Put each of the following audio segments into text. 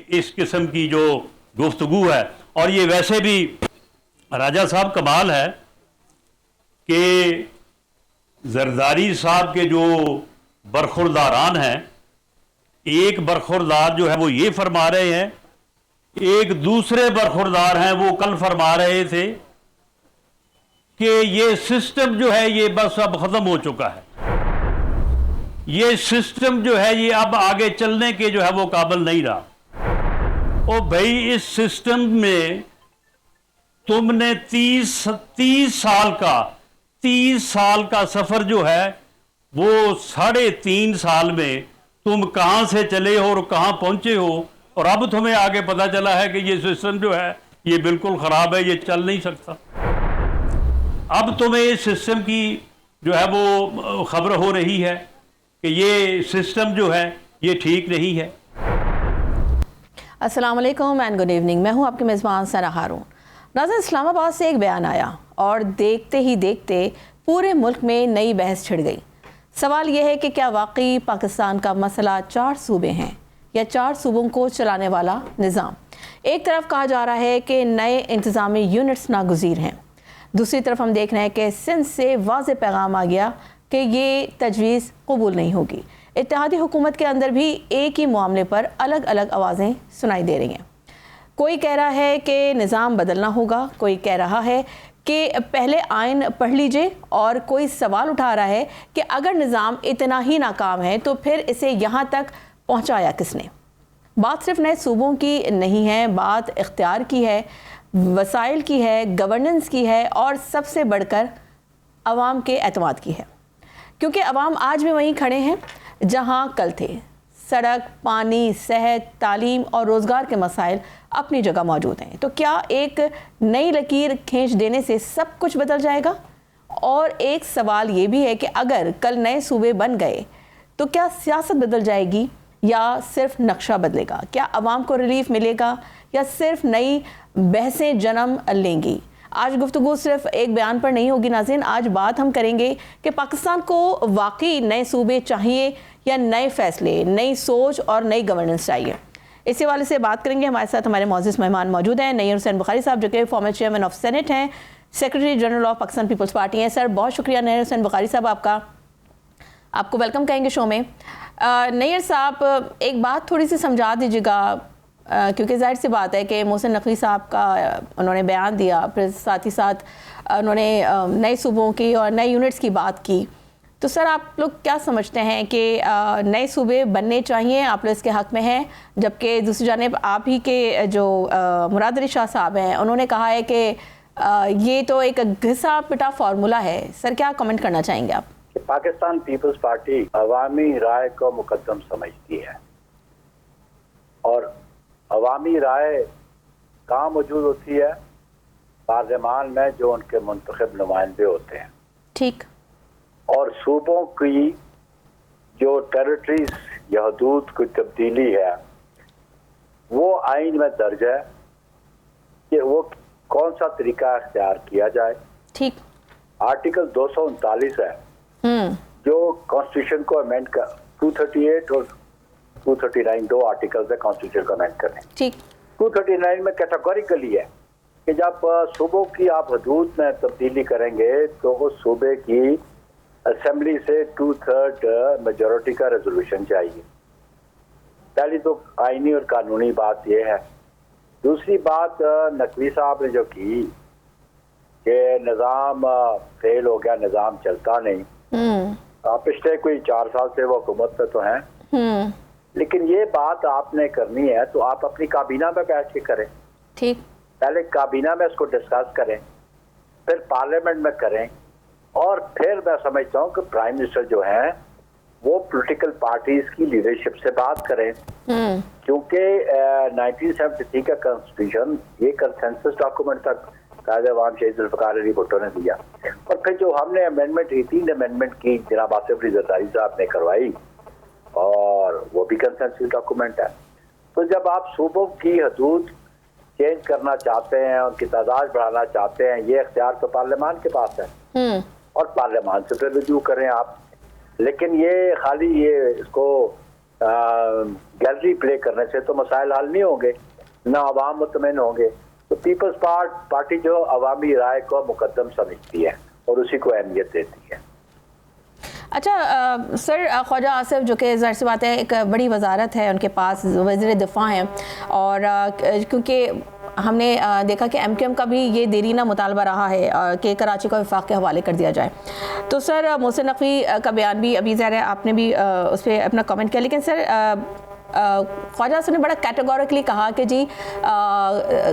इस किस्म की जो गुफ्तगू है। और ये वैसे भी राजा साहब कमाल है कि जरदारी साहब के जो बरखुरदारान हैं, एक बरखुरदार जो है वो ये फरमा रहे हैं, एक दूसरे बरखुरदार हैं वो कल फरमा रहे थे कि ये सिस्टम जो है ये बस अब ख़त्म हो चुका है, ये सिस्टम जो है ये अब आगे चलने के जो है वो काबिल नहीं रहा। ओ भाई, इस सिस्टम में तुमने 30 साल का सफ़र जो है वो 3.5 साल में तुम कहाँ से चले हो और कहाँ पहुँचे हो, और अब तुम्हें आगे पता चला है कि ये सिस्टम जो है ये बिल्कुल ख़राब है, ये चल नहीं सकता। अब तुम्हें इस सिस्टम की जो है वो खबर हो रही है कि ये सिस्टम जो है ये ठीक नहीं है। अस्सलाम वालेकुम एंड गुड इवनिंग। मैं हूं आपके मेज़बान सना हारून। नाज़रीन, इस्लामाबाद से एक बयान आया और देखते ही देखते पूरे मुल्क में नई बहस छिड़ गई। सवाल यह है कि क्या वाकई पाकिस्तान का मसला 4 सूबे हैं या 4 सूबों को चलाने वाला निज़ाम? एक तरफ कहा जा रहा है कि नए इंतज़ामी यूनिट्स नागुज़ीर हैं, दूसरी तरफ हम देख रहे हैं कि सिंध से वाज़ेह पैगाम आ गया कि ये तजवीज़ कबूल नहीं होगी। इत्तेहादी हुकूमत के अंदर भी एक ही मामले पर अलग अलग आवाज़ें सुनाई दे रही हैं। कोई कह रहा है कि निज़ाम बदलना होगा, कोई कह रहा है कि पहले आइन पढ़ लीजिए, और कोई सवाल उठा रहा है कि अगर निज़ाम इतना ही नाकाम है तो फिर इसे यहाँ तक पहुँचाया किसने। बात सिर्फ नए सूबों की नहीं है, बात इख्तियार की है, वसाइल की है, गवर्नेंस की है, और सबसे बढ़कर अवाम के एतमाद की है। क्योंकि अवाम आज भी वहीं खड़े हैं जहां कल थे। सड़क, पानी, सेहत, तालीम और रोज़गार के मसाइल अपनी जगह मौजूद हैं। तो क्या एक नई लकीर खींच देने से सब कुछ बदल जाएगा? और एक सवाल ये भी है कि अगर कल नए सूबे बन गए तो क्या सियासत बदल जाएगी या सिर्फ नक्शा बदलेगा? क्या अवाम को रिलीफ मिलेगा या सिर्फ नई बहसें जन्म लेंगी? आज गुफ्तगू सिर्फ एक बयान पर नहीं होगी नाज़रीन। आज बात हम करेंगे कि पाकिस्तान को वाकई नए सूबे चाहिए या नए फैसले, नई सोच और नई गवर्नेंस चाहिए। इसी वाले से बात करेंगे। हमारे साथ हमारे मौजूद मेहमान मौजूद हैं। नैयर हुसैन बुखारी साहब, जो कि फॉर्मर चेयरमैन ऑफ सेनेट हैं, secretary general of Pakistan peoples party हैं। सर, बहुत शुक्रिया नैयर हुसैन बुखारी साहब, आपको वेलकम कहेंगे शो में। नैयर साहब, एक बात थोड़ी सी समझा दीजिएगा, क्योंकि जाहिर सी बात है कि मोहसिन नकवी साहब का उन्होंने बयान दिया, फिर साथ ही साथ उन्होंने नए सूबों की और नए यूनिट्स की बात की। तो सर, आप लोग क्या समझते हैं कि नए सूबे बनने चाहिए? आप लोग इसके हक़ में हैं, जबकि दूसरी जानिब आप ही के जो मुराद अली शाह साहब हैं, उन्होंने कहा है कि ये तो एक घिसा पिटा फार्मूला है। सर, क्या कमेंट करना चाहेंगे आप? पाकिस्तान पीपल्स पार्टी अवामी राय को मुकद्दम समझती है, और अवामी राय कहाँ मौजूद होती है? पार्लियामान में, जो उनके मुंतखब नुमाइंदे होते हैं। ठीक। और सूबों की जो टेरिटरीज या हदूद की तब्दीली है वो आइन में दर्ज है कि वो कौन सा तरीका इख्तियार किया जाए। ठीक। आर्टिकल 239 है जो कॉन्स्टिट्यूशन को अमेंड कर 238 और 239 दो आर्टिकल्स है कॉन्स्टिट्यूशन को अमेंड करने। ठीक। 239 में कैटेगोरिकली है कि जब सूबों की आप हदूद में तब्दीली करेंगे तो उस सूबे की असेंबली से 2/3 मेजॉरिटी का रेजोल्यूशन चाहिए। पहली तो आईनी और कानूनी बात यह है। दूसरी बात नकवी साहब ने जो की कि निज़ाम फेल हो गया, निज़ाम चलता नहीं। पिछले कोई 4 साल से वो हुकूमत पे तो हैं, लेकिन ये बात आपने करनी है तो आप अपनी काबीना में बैठ के करें। ठीक। पहले काबीना में इसको डिस्कस करें, फिर पार्लियामेंट में करें, और फिर मैं समझता हूँ कि प्राइम मिनिस्टर जो हैं वो पॉलिटिकल पार्टीज की लीडरशिप से बात करें, क्योंकि 1973 का कॉन्स्टिट्यूशन ये कंसेंसस डॉक्यूमेंट तक कायदे अवाम शहीद जुल्फ़िकार अली भुट्टो ने दिया, और फिर जो हमने अमेंडमेंट 18 अमेंडमेंट की जनाब आसिफ अली जरदारी साहब ने करवाई, और वो भी कंसेंसस डॉक्यूमेंट है। तो जब आप सूबों की हदूद चेंज करना चाहते हैं, उनकी तादाद बढ़ाना चाहते हैं, ये इख्तियार तो पार्लियामान के पास है, और पार्लियामान से फिर रिव्यू करें आप। लेकिन ये खाली ये इसको गैलरी प्ले करने से तो मसाइल हल नहीं होंगे, ना अवाम मुतमईन होंगे। तो पीपल्स पार्टी जो अवामी राय को मुकद्दम समझती है और उसी को अहमियत देती है। अच्छा सर, ख्वाजा आसिफ जो कि ज़ाहिर सी बात है एक बड़ी वजारत है उनके पास, वज़ीर दिफ़ा हैं, और क्योंकि हमने देखा कि MQM का भी ये देरीना मुतालबा रहा है कि कराची को वफाक के हवाले कर दिया जाए। तो सर मोहसिन नकवी का बयान भी अभी ज़ाहिर है आपने भी उस पर अपना कमेंट किया, लेकिन सर ख्वाजा आसिफ ने बड़ा कैटेगोरिकली कहा कि जी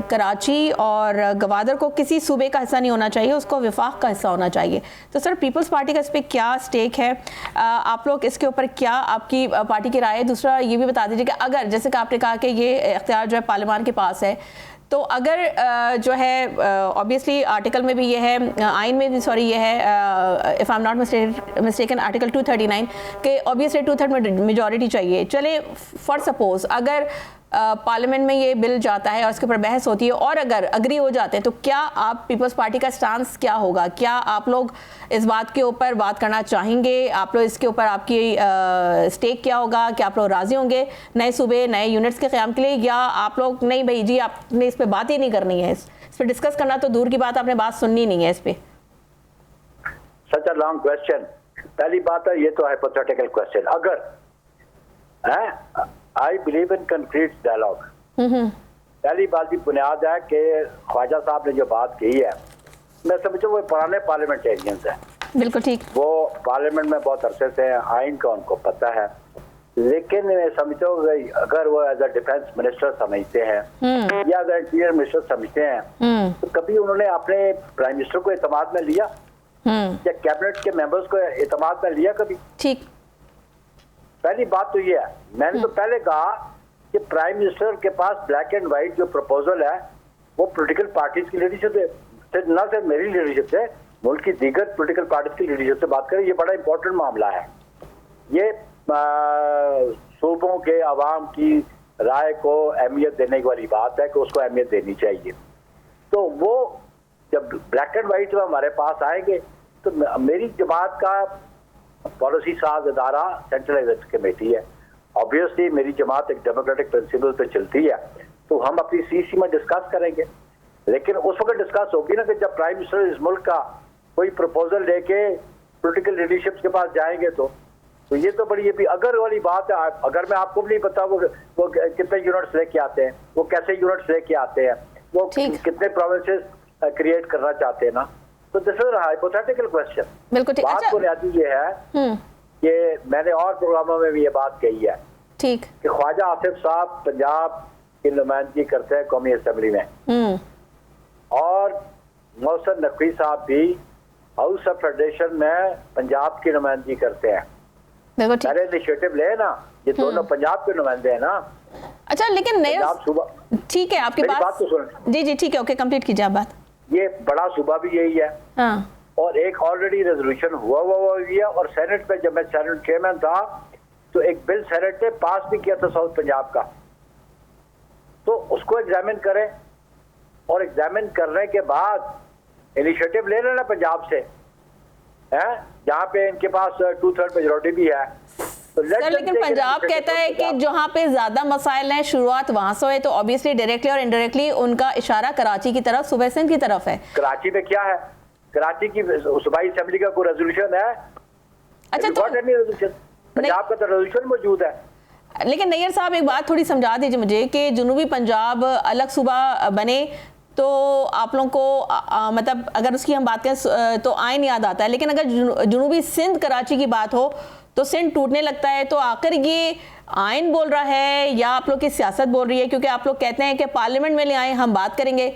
कराची और गवादर को किसी सूबे का हिस्सा नहीं होना चाहिए, उसको वफाक का हिस्सा होना चाहिए। तो सर पीपल्स पार्टी का इस पर क्या स्टेक है, आप लोग इसके ऊपर क्या आपकी पार्टी की राय है? दूसरा ये भी बता दीजिए कि अगर जैसे कि आपने कहा कि ये इख्तियार जो है पार्लियामान के पास है, तो अगर जो है ऑब्वियसली आर्टिकल में भी ये है, आइन में भी सॉरी ये है, if I am not mistaken article 239 के ऑब्वियसली 2/3 मेजॉरिटी चाहिए। चले फॉर सपोज अगर पार्लियामेंट में ये बिल जाता है और इसके ऊपर बहस होती है और अगर अग्री हो जाते हैं, तो क्या आप पीपल्स पार्टी का स्टांस क्या होगा? क्या आप लोग इस बात के ऊपर बात करना चाहेंगे? आप लोग इसके ऊपर आपकी स्टेक क्या होगा? क्या आप लोग राज़ी होंगे नए सूबे नए यूनिट्स के क़याम के लिए, या आप लोग नहीं भाई जी आपने इस पर बात ही नहीं करनी है, इस पर डिस्कस करना तो दूर की बात, आपने बात सुननी नहीं है इस पर? Such a long question. पहली बात है ये तो हाइपोथेटिकल क्वेश्चन। अगर I believe in concrete dialogue. पहली बात की बुनियाद है कि ख्वाजा साहब ने जो बात की है, मैं समझू वो पुराने पार्लियामेंटेरियंस हैं, बिल्कुल ठीक, वो पार्लियामेंट में बहुत अरसे से हैं, आइन का उनको पता है। लेकिन मैं समझो अगर वो एज अ डिफेंस मिनिस्टर समझते हैं या एज इंटीरियर मिनिस्टर समझते हैं, तो कभी उन्होंने अपने प्राइम मिनिस्टर को एतमाद में लिया या कैबिनेट के मेंबर्स को एतमाद में लिया कभी? ठीक, पहली बात तो ये है। मैंने तो पहले कहा कि प्राइम मिनिस्टर के पास ब्लैक एंड व्हाइट जो प्रपोजल है वो पॉलिटिकल पार्टीज की लीडरशिप से, न सिर्फ मेरी लीडरशिप से, मुल्क की दीगर पॉलिटिकल पार्टीज की लीडरशिप से बात करें। ये बड़ा इंपॉर्टेंट मामला है। ये सूबों के अवाम की राय को अहमियत देने वाली बात है कि उसको अहमियत देनी चाहिए। तो वो जब ब्लैक एंड व्हाइट हमारे पास आएंगे तो मेरी जमात का पॉलिसी साज अदारा सेंट्रल एग्जीक्यूटिव कमेटी है। ऑब्वियसली मेरी जमात एक डेमोक्रेटिक प्रिंसिपल पे चलती है, तो हम अपनी सीसी में डिस्कस करेंगे। लेकिन उस वक्त डिस्कस होगी ना कि जब प्राइम मिनिस्टर इस मुल्क का कोई प्रपोजल लेके पॉलिटिकल लीडरशिप के पास जाएंगे। तो ये तो बड़ी भी अगर वाली बात है। अगर मैं आपको भी नहीं पता वो कितने यूनिट्स लेके आते हैं, वो कैसे यूनिट्स लेके आते हैं, वो कितने प्रोविंसेस क्रिएट करना चाहते हैं ना, तो दिस इज हाइपोथेटिकल क्वेश्चन। बिल्कुल ठीक। बात बुनियादी ये है कि मैंने और प्रोग्रामों में भी ये बात कही है, ठीक, कि ख्वाजा आसिफ साहब पंजाब की नुमाइंदगी करते हैं कौमी असेंबली में, और मोहसिन नकवी साहब भी हाउस ऑफ फेडरेशन में पंजाब की नुमाइंदगी करते हैं। मेरे इनिशिएटिव ले ना, ये दोनों पंजाब के नुमाइंदे हैं ना। अच्छा, लेकिन ठीक है आपकी बात तो सुन। जी जी ठीक है, ओके कंप्लीट कीजिए आप बात। ये बड़ा सूबा भी यही है। हाँ। और एक ऑलरेडी रेजोल्यूशन हुआ है, और सेनेट में जब मैं सेनेट चेयरमैन था तो एक बिल सेनेट ने पास भी किया था साउथ पंजाब का, तो उसको एग्जामिन करें, और एग्जामिन करने के बाद इनिशिएटिव ले लेना पंजाब से, है जहाँ पे इनके पास 2/3 मेजॉरिटी भी है। तो सर लेकिन पंजाब कहता है कि जहाँ पे ज्यादा मसाइल हैं शुरुआत वहां से है, तो ऑब्वियसली डायरेक्टली और इनडायरेक्टली उनका इशारा कराची की तरफ, सूबे सिंध की तरफ है। कराची में क्या है? कराची की सूबाई असेंबली का कोई रेजोल्यूशन है? अच्छा, तो पंजाब का तो रेजोल्यूशन मौजूद है। लेकिन नैयर साहब एक बात थोड़ी समझा दीजिए मुझे कि जनूबी पंजाब अलग सूबा बने तो आप लोगों को मतलब अगर उसकी हम बात करें तो आइन याद आता है, लेकिन अगर जनूबी सिंध कराची की बात हो तो सिंध टूटने लगता है। तो आखिर ये आइन बोल रहा है या आप लोग की सियासत बोल रही है? क्योंकि आप लोग कहते हैं कि पार्लियामेंट में ले आए हम बात करेंगे,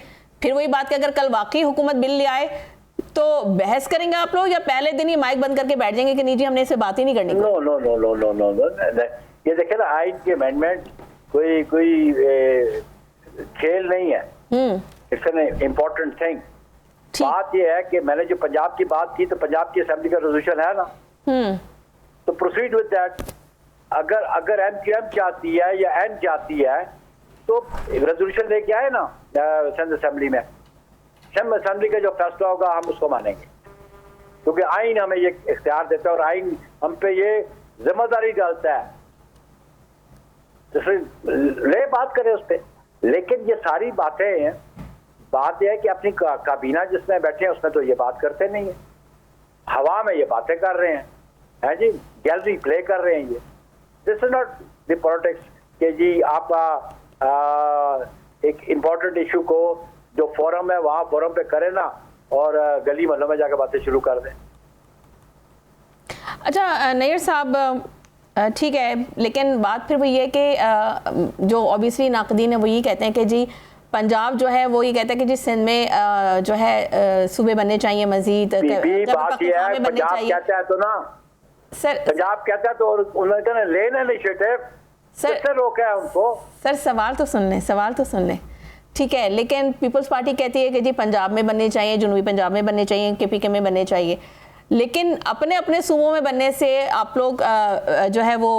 फिर वही बात कि अगर कल वाकई हुकूमत बिल ले आए तो बहस करेंगे आप लोग, या पहले दिन ही माइक बंद करके बैठ जाएंगे कि नहीं जी हमने इससे बात ही नहीं करनी? No no no no no no no, ये देखे ना, आइन की अमेंडमेंट कोई खेल नहीं है, इट्स एन इम्पोर्टेंट थिंग। बात ये है कि मैंने जो पंजाब की बात की, तो पंजाब की असेंबली का रेजोल्यूशन है ना, तो प्रोसीड विद दैट। अगर MQM चाहती है या एन चाहती है तो रेजोल्यूशन लेके आए ना सिंध असेंबली में, सिंध असेंबली का जो फैसला होगा हम उसको मानेंगे, क्योंकि आइन हमें ये इख्तियार देता है और आइन हम पे ये जिम्मेदारी डालता है ले बात करें उस पर। लेकिन ये सारी बातें हैं, बात यह है कि अपनी काबीना जिसमें बैठे हैं उसमें तो ये बात करते नहीं है, हवा में ये बातें कर रहे हैं जी, गैलरी प्ले कर रहे हैं। ये this is not the politics कि जी आपका एक इम्पोर्टेंट इशू को जो फोरम है वहाँ फोरम पे करें ना और गली मोहल्लों में जाकर बातें शुरू कर दें। अच्छा नैयर साहब, ठीक है, लेकिन बात फिर वो ये कि जो ऑब्वियसली नाकदीन है वो ये कहते हैं कि जी पंजाब जो है वो ये कहता है कि जी सिंध में जो है सूबे बनने चाहिए मजीद, बात यह है पंजाब कहता है तो ना सर, पंजाब कहता है तो उन्होंने कहना लेन इनिशिएटिव सर रोका है उनको। सर सवाल तो सुन लें, ठीक है, लेकिन पीपल्स पार्टी कहती है कि जी पंजाब में बनने चाहिए, जनूबी पंजाब में बनने चाहिए, KPK में बनने चाहिए, लेकिन अपने अपने सूबों में बनने से आप लोग जो है वो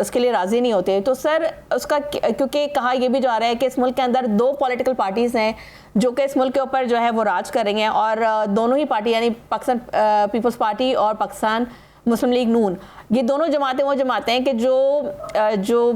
उसके लिए राज़ी नहीं होते। तो सर उसका, क्योंकि कहा यह भी जा रहा है कि इस मुल्क के अंदर 2 पॉलिटिकल पार्टीज़ हैं जो कि इस मुल्क के ऊपर जो है वो राज कर रही हैं, और दोनों ही पार्टी यानी पाकिस्तान पीपल्स पार्टी और पाकिस्तान मुस्लिम लीग नून, ये दोनों जमातें वो जमातें हैं कि जो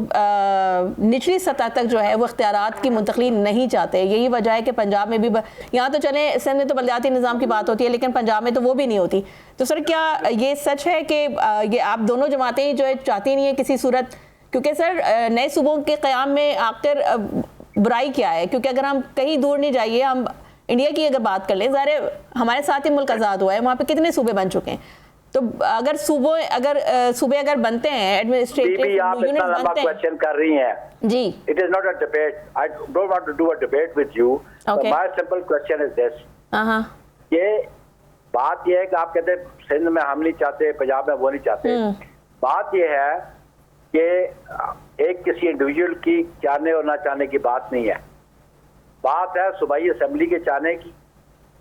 निचली सतह तक जो है वो इख्तियारात की मुंतकली नहीं चाहते। यही वजह है कि पंजाब में भी यहाँ तो चले, सिंध में तो बलदियाती निज़ाम की बात होती है, लेकिन पंजाब में तो वो भी नहीं होती। तो सर क्या ये सच है कि ये आप दोनों जमातें जो है चाहती नहीं है किसी सूरत, क्योंकि सर नए सूबों के क़याम में आखिर बुराई क्या है? क्योंकि अगर हम कहीं दूर नहीं जाइए, हम इंडिया की अगर बात कर लें, ज़ाहिर हमारे साथ ही मुल्क आज़ाद हुआ है, वहाँ पर कितने सूबे बन चुके हैं, तो अगर सूबे अगर बनते हैं, एडमिनिस्ट्रेटिव यूनिट बनते हैं, क्वेश्चन कर रही हैं जी, it is not a debate, I don't want to do a debate with you, my simple question is this, ये बात ये है कि आप कहते हैं सिंध में हम नहीं चाहते, पंजाब में वो नहीं चाहते, बात ये है कि एक किसी इंडिविजुअल की चाहने और ना चाहने की बात नहीं है, बात है सूबाई असेंबली के चाहने की,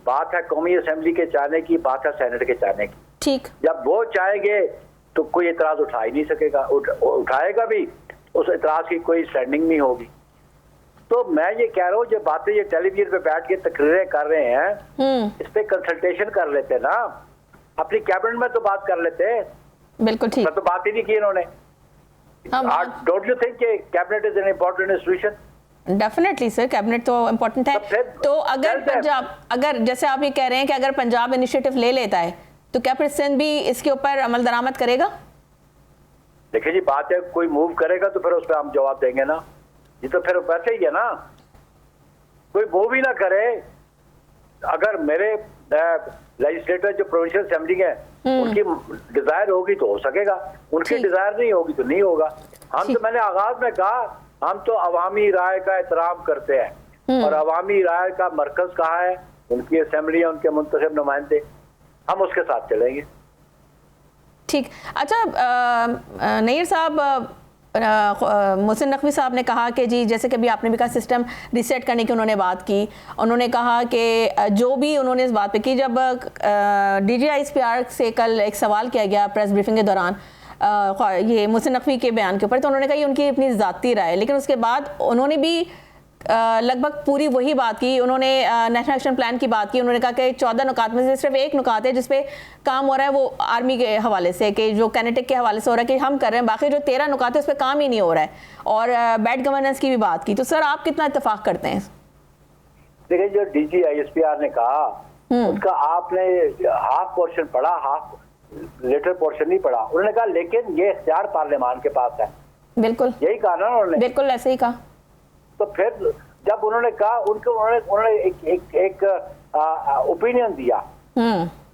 बात है कौमी असेंबली के चाहने की, बात है सेनेट के चाहने की। ठीक, जब वो चाहेंगे तो कोई इतराज उठा ही नहीं सकेगा, उठाएगा भी उस इतराज की कोई स्टैंडिंग नहीं होगी। तो मैं ये कह रहा हूँ, जो बातें ये टेलीविजन पे बैठ के तकरीरें कर रहे हैं, इस पे कंसल्टेशन कर लेते ना, अपनी कैबिनेट में तो बात कर लेते। बिल्कुल ठीक, तो बात ही नहीं की इन्होंने। Don't you think cabinet is an important institution? Definitely sir, cabinet तो इम्पोर्टेंट है। तो अगर पंजाब, अगर जैसे आप ये कह रहे हैं कि अगर पंजाब इनिशिएटिव ले लेता है तो क्या फिर सिंध भी इसके ऊपर अमल दरामद करेगा? देखिए जी, बात है कोई मूव करेगा तो फिर उस पर हम जवाब देंगे ना, ये तो फिर वैसे ही है ना, कोई मूव ही ना करे। अगर मेरे लेजिस्लेटर जो प्रोविंशियल असेंबली है उनकी डिजायर होगी तो हो सकेगा, उनकी डिजायर नहीं होगी तो नहीं होगा। हम तो, मैंने आगाज में कहा, हम तो अवामी राय का एहतराम करते हैं, और अवामी राय का मरकज कहाँ है? उनकी असेंबली है, उनके मुंतखब नुमाइंदे, हम उसके साथ चलेंगे। ठीक, अच्छा नैयर साहब, मोहसिन नकवी साहब ने कहा कि जी, जैसे कि अभी आपने भी कहा सिस्टम रीसेट करने की उन्होंने बात की, उन्होंने कहा कि जो भी उन्होंने इस बात पे की, जब DGISPR से कल एक सवाल किया गया प्रेस ब्रीफिंग के दौरान ये मोहसिन नकवी के बयान के ऊपर, तो उन्होंने कहा ये उनकी अपनी ज़ाती राय है, लेकिन उसके बाद उन्होंने भी लगभग पूरी वही बात की, उन्होंने नेशनल एक्शन प्लान की बात की। उन्होंने कहा कि 14 नुकात में से सिर्फ एक नुकात है जिसपे काम हो रहा है, वो आर्मी के हवाले से, कि जो कैनेटिक के हवाले से हो रहा है कि हम कर रहे हैं, बाकी जो 13 नुकात है उस पर काम ही नहीं हो रहा है, और बैड गवर्नेंस की भी बात की। तो सर आप कितना इत्तेफाक करते हैं? देखिए, जो DGISPR ने कहा उसका आपने हाफ पोर्शन पढ़ा, हाफ लेटर पोर्शन नहीं पढ़ा। उन्होंने कहा लेकिन ये इख्तियार पार्लियामान के पास है। बिल्कुल यही कहा ना उन्होंने, बिल्कुल ऐसे ही कहा। तो फिर जब उन्होंने कहा, उन्होंने एक ओपिनियन दिया,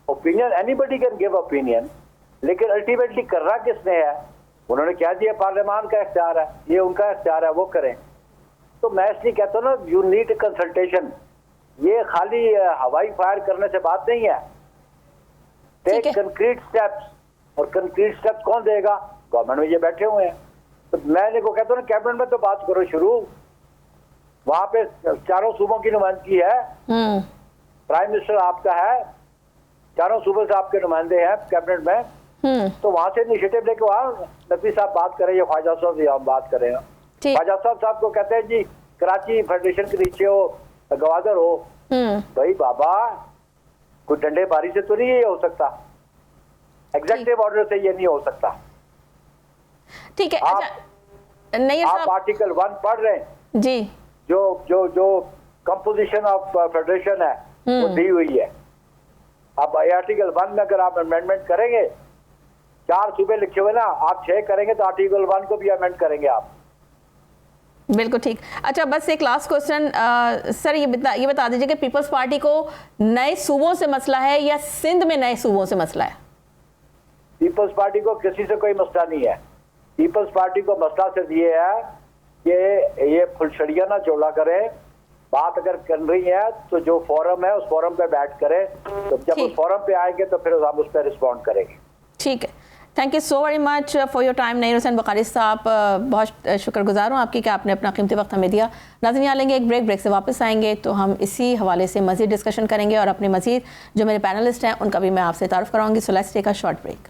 opinion anybody can give opinion, लेकिन अल्टीमेटली करना किसने है? उन्होंने क्या दिया, पार्लियामान का इख्तियार है, ये उनका इख्तियार है, वो करें। तो मैं इसलिए कहता हूँ ना, यू नीड कंसल्टेशन, ये खाली हवाई फायर करने से बात नहीं है। टेक कंक्रीट स्टेप्स, और कंक्रीट स्टेप्स कौन देगा? गवर्नमेंट में ये बैठे हुए हैं। तो मैं को कहता हूँ ना, कैबिनेट में तो बात करो शुरू, वहां पे चारों सूबों की नुमाइंदगी है, प्राइम मिनिस्टर आपका है, चारों सूबे से आपके नुमाइंदे हैं कैबिनेट में, तो वहां से इनिशिएटिव लेके वहाँ नकवी साहब बात करें या ख्वाजा साहब या हम बात करें। ख्वाजा साहब को कहते हैं जी कराची फेडरेशन के नीचे हो, गवादर हो, भाई बाबा कोई डंडे बारी से तो नहीं ये हो सकता, एग्जेक्टिव ऑर्डर से ये नहीं हो सकता। ठीक है, नैयर आप साहब आर्टिकल 1 पढ़ रहे हैं, जी, जो जो जो कंपोजिशन ऑफ फेडरेशन है वो दी हुई है। अब आर्टिकल 1 में अगर आप अमेंडमेंट करेंगे, 4 सूबे लिखे हुए ना, आप 6 करेंगे तो आर्टिकल 1 को भी अमेंड करेंगे आप। बिल्कुल ठीक। अच्छा, बस एक लास्ट क्वेश्चन सर, ये बता दीजिए कि पीपल्स पार्टी को नए सूबों से मसला है या सिंध में नए सूबों से मसला है? पीपल्स पार्टी को किसी से कोई मसला नहीं है। पीपल्स पार्टी को मसला सिर्फ ये है कि ये फुलछड़ियाँ ना जोड़ा करें। बात अगर कर रही है तो जो फोरम है उस फोरम पे बैठ करें, तो जब उस फोरम पे आएंगे तो फिर हम उस पर रिस्पॉन्ड करेंगे। ठीक है, thank you so very much for your time Nayyar Hussain Bukhari साहब। बहुत शुक्रगुजार हूँ आपकी कि आपने अपना कीमती वक्त हमें दिया। नाज़रीन, यहाँ लेंगे एक ब्रेक से वापस आएंगे तो हम इसी हवाले से मज़ीद डिस्कशन करेंगे और अपने मज़ीद जो मेरे पैनलिस्ट हैं उनका भी मैं आपसे तारुफ कराऊंगी। So let's take a short break.